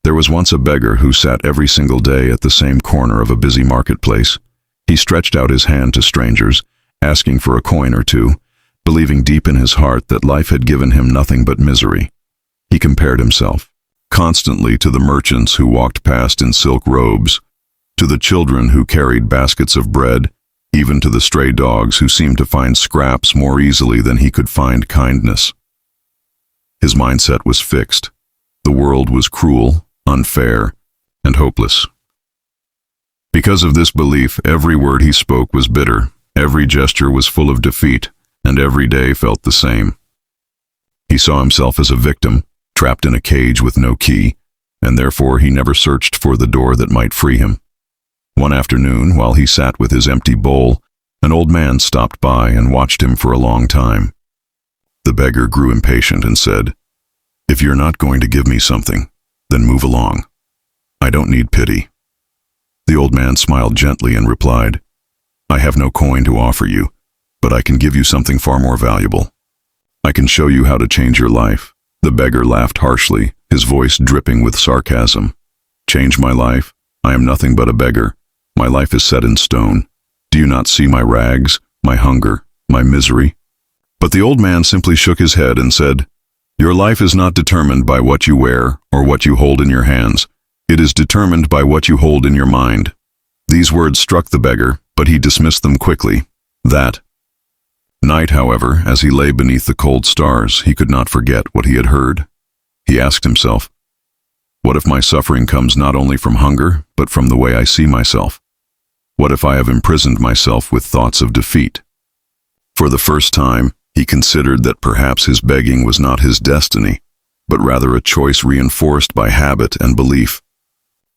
There was once a beggar who sat every single day at the same corner of a busy marketplace. He stretched out his hand to strangers, asking for a coin or two, believing deep in his heart that life had given him nothing but misery. He compared himself constantly to the merchants who walked past in silk robes, to the children who carried baskets of bread, even to the stray dogs who seemed to find scraps more easily than he could find kindness. His mindset was fixed. The world was cruel, unfair, and hopeless. Because of this belief, every word he spoke was bitter, every gesture was full of defeat, and every day felt the same. He saw himself as a victim, trapped in a cage with no key, and therefore he never searched for the door that might free him. One afternoon, while he sat with his empty bowl, an old man stopped by and watched him for a long time. The beggar grew impatient and said, "If you're not going to give me something, then move along. I don't need pity." The old man smiled gently and replied, "I have no coin to offer you, but I can give you something far more valuable. I can show you how to change your life." The beggar laughed harshly, his voice dripping with sarcasm. "Change my life? I am nothing but a beggar. My life is set in stone. Do you not see my rags, my hunger, my misery?" But the old man simply shook his head and said, "Your life is not determined by what you wear or what you hold in your hands. It is determined by what you hold in your mind." These words struck the beggar, but he dismissed them quickly. That night, however, as he lay beneath the cold stars, he could not forget what he had heard. He asked himself, "What if my suffering comes not only from hunger, but from the way I see myself? What if I have imprisoned myself with thoughts of defeat?" For the first time, he considered that perhaps his begging was not his destiny, but rather a choice reinforced by habit and belief.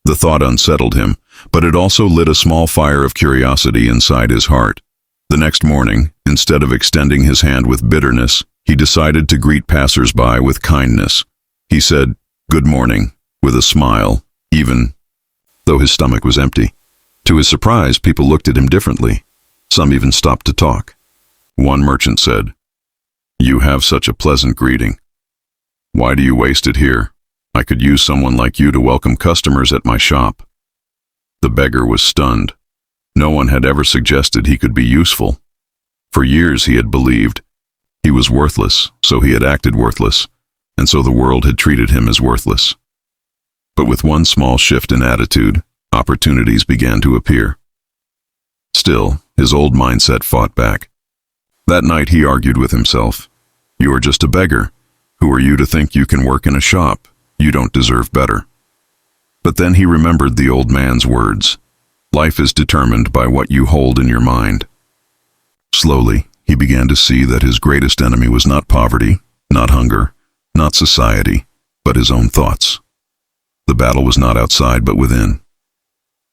The thought unsettled him, but it also lit a small fire of curiosity inside his heart. The next morning, instead of extending his hand with bitterness, he decided to greet passers-by with kindness. He said, "Good morning," with a smile, even though his stomach was empty. To his surprise, people looked at him differently. Some even stopped to talk. One merchant said, "You have such a pleasant greeting. Why do you waste it here? I could use someone like you to welcome customers at my shop." The beggar was stunned. No one had ever suggested he could be useful. For years he had believed he was worthless, so he had acted worthless, and so the world had treated him as worthless. But with one small shift in attitude, opportunities began to appear. Still, his old mindset fought back. That night he argued with himself, "You are just a beggar. Who are you to think you can work in a shop? You don't deserve better." But then he remembered the old man's words. Life is determined by what you hold in your mind. Slowly, he began to see that his greatest enemy was not poverty, not hunger, not society, but his own thoughts. The battle was not outside but within.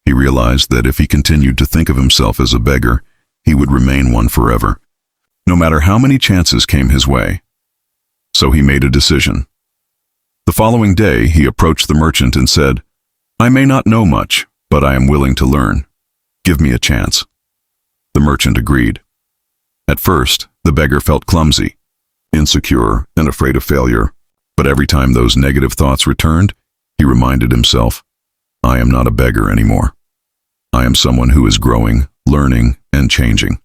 He realized that if he continued to think of himself as a beggar, he would remain one forever, no matter how many chances came his way. So he made a decision. The following day, he approached the merchant and said, "I may not know much, but I am willing to learn. Give me a chance." The merchant agreed. At first, the beggar felt clumsy, insecure, and afraid of failure, but every time those negative thoughts returned, he reminded himself, "I am not a beggar anymore. I am someone who is growing, learning, and changing."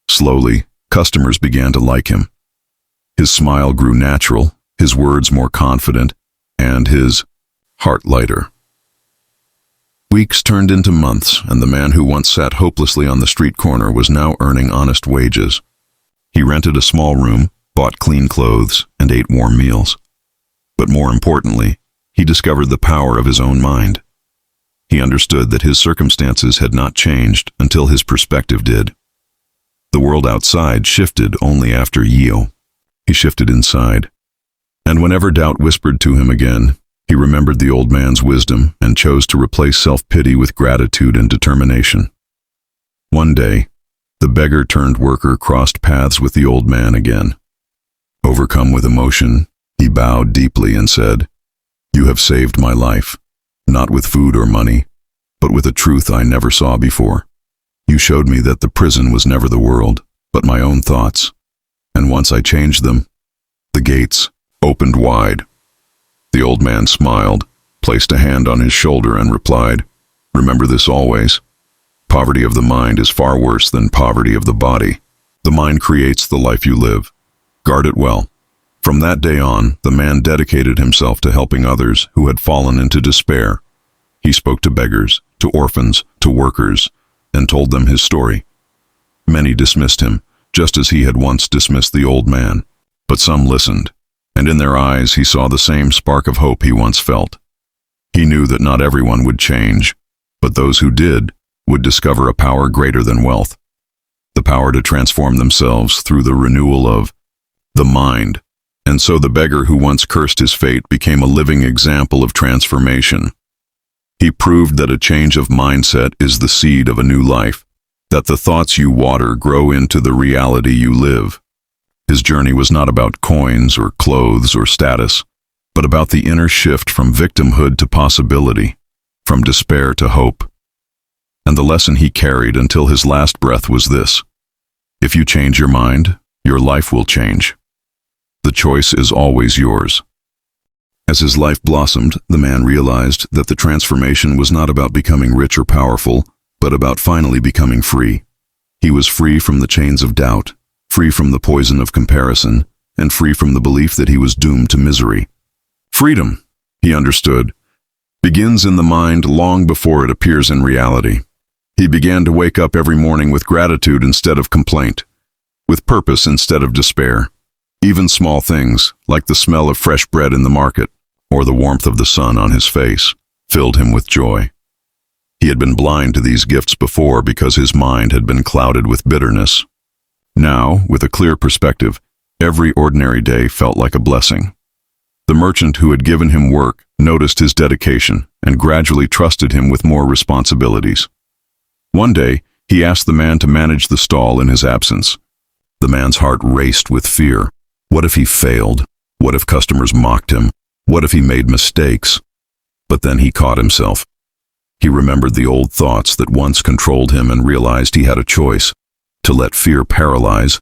Slowly, customers began to like him. His smile grew natural, his words more confident, and his heart lighter. Weeks turned into months, and the man who once sat hopelessly on the street corner was now earning honest wages. He rented a small room, bought clean clothes, and ate warm meals. But more importantly, he discovered the power of his own mind. He understood that his circumstances had not changed until his perspective did. The world outside shifted only after Yeo. He shifted inside. And whenever doubt whispered to him again, he remembered the old man's wisdom and chose to replace self-pity with gratitude and determination. One day, the beggar-turned-worker crossed paths with the old man again. Overcome with emotion, he bowed deeply and said, "You have saved my life, not with food or money, but with a truth I never saw before. You showed me that the prison was never the world, but my own thoughts. And once I changed them, the gates opened wide." The old man smiled, placed a hand on his shoulder and replied, "Remember this always. Poverty of the mind is far worse than poverty of the body. The mind creates the life you live. Guard it well." From that day on, the man dedicated himself to helping others who had fallen into despair. He spoke to beggars, to orphans, to workers, and told them his story. Many dismissed him, just as he had once dismissed the old man. But some listened, and in their eyes he saw the same spark of hope he once felt. He knew that not everyone would change, but those who did would discover a power greater than wealth. The power to transform themselves through the renewal of the mind. And so the beggar who once cursed his fate became a living example of transformation. He proved that a change of mindset is the seed of a new life, that the thoughts you water grow into the reality you live. His journey was not about coins or clothes or status, but about the inner shift from victimhood to possibility, from despair to hope. And the lesson he carried until his last breath was this: if you change your mind, your life will change. The choice is always yours. As his life blossomed, the man realized that the transformation was not about becoming rich or powerful, but about finally becoming free. He was free from the chains of doubt, free from the poison of comparison, and free from the belief that he was doomed to misery. Freedom, he understood, begins in the mind long before it appears in reality. He began to wake up every morning with gratitude instead of complaint, with purpose instead of despair. Even small things, like the smell of fresh bread in the market, or the warmth of the sun on his face, filled him with joy. He had been blind to these gifts before because his mind had been clouded with bitterness. Now, with a clear perspective, every ordinary day felt like a blessing. The merchant who had given him work noticed his dedication and gradually trusted him with more responsibilities. One day, he asked the man to manage the stall in his absence. The man's heart raced with fear. What if he failed? What if customers mocked him? What if he made mistakes? But then he caught himself. He remembered the old thoughts that once controlled him and realized he had a choice: to let fear paralyze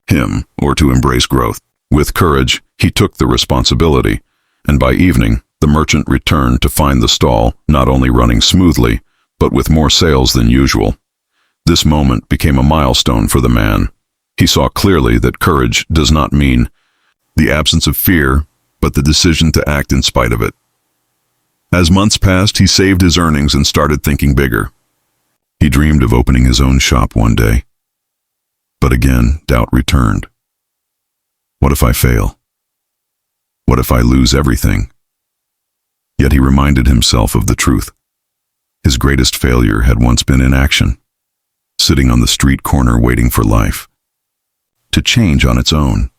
him or to embrace growth. With courage, he took the responsibility, and by evening, the merchant returned to find the stall not only running smoothly, but with more sales than usual. This moment became a milestone for the man. He saw clearly that courage does not mean the absence of fear, but the decision to act in spite of it. As months passed, he saved his earnings and started thinking bigger. He dreamed of opening his own shop one day. But again, doubt returned. What if I fail? What if I lose everything? Yet he reminded himself of the truth. His greatest failure had once been inaction, sitting on the street corner waiting for life to change on its own.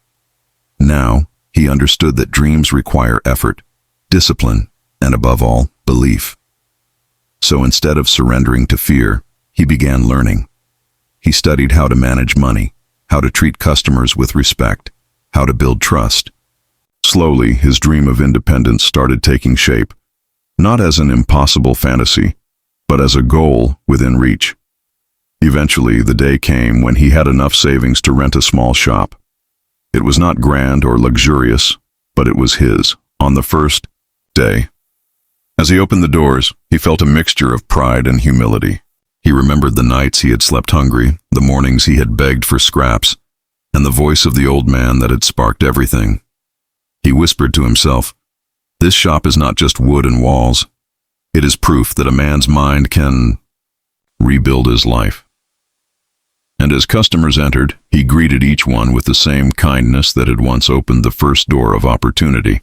Now, he understood that dreams require effort, discipline, and above all, belief. So instead of surrendering to fear, he began learning. He studied how to manage money, how to treat customers with respect, how to build trust. Slowly, his dream of independence started taking shape, not as an impossible fantasy, but as a goal within reach. Eventually, the day came when he had enough savings to rent a small shop. It was not grand or luxurious, but it was his, on the first day. As he opened the doors, he felt a mixture of pride and humility. He remembered the nights he had slept hungry, the mornings he had begged for scraps, and the voice of the old man that had sparked everything. He whispered to himself, "This shop is not just wood and walls. It is proof that a man's mind can rebuild his life." And as customers entered, he greeted each one with the same kindness that had once opened the first door of opportunity.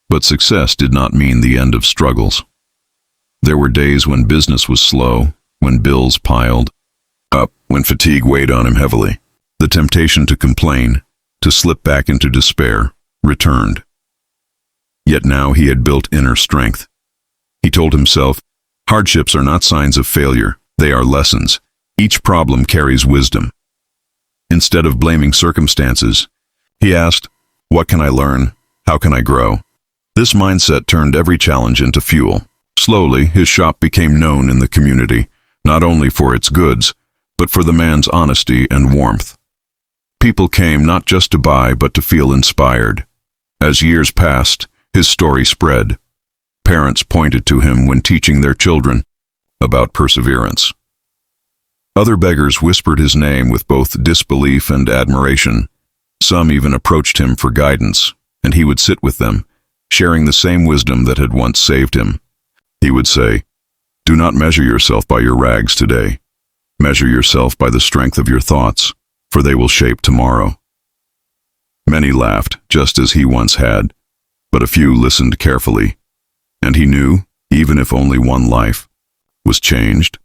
But success did not mean the end of struggles. There were days when business was slow, when bills piled up, when fatigue weighed on him heavily. The temptation to complain, to slip back into despair, returned. Yet now he had built inner strength. He told himself, hardships are not signs of failure, they are lessons. Each problem carries wisdom. Instead of blaming circumstances, he asked, what can I learn? How can I grow? This mindset turned every challenge into fuel. Slowly, his shop became known in the community, not only for its goods, but for the man's honesty and warmth. People came not just to buy, but to feel inspired. As years passed, his story spread. parents pointed to him when teaching their children about perseverance. Other beggars whispered his name with both disbelief and admiration. Some even approached him for guidance, and he would sit with them, sharing the same wisdom that had once saved him. He would say, "Do not measure yourself by your rags today. Measure yourself by the strength of your thoughts, for they will shape tomorrow." Many laughed, just as he once had, but a few listened carefully, and he knew, even if only one life was changed,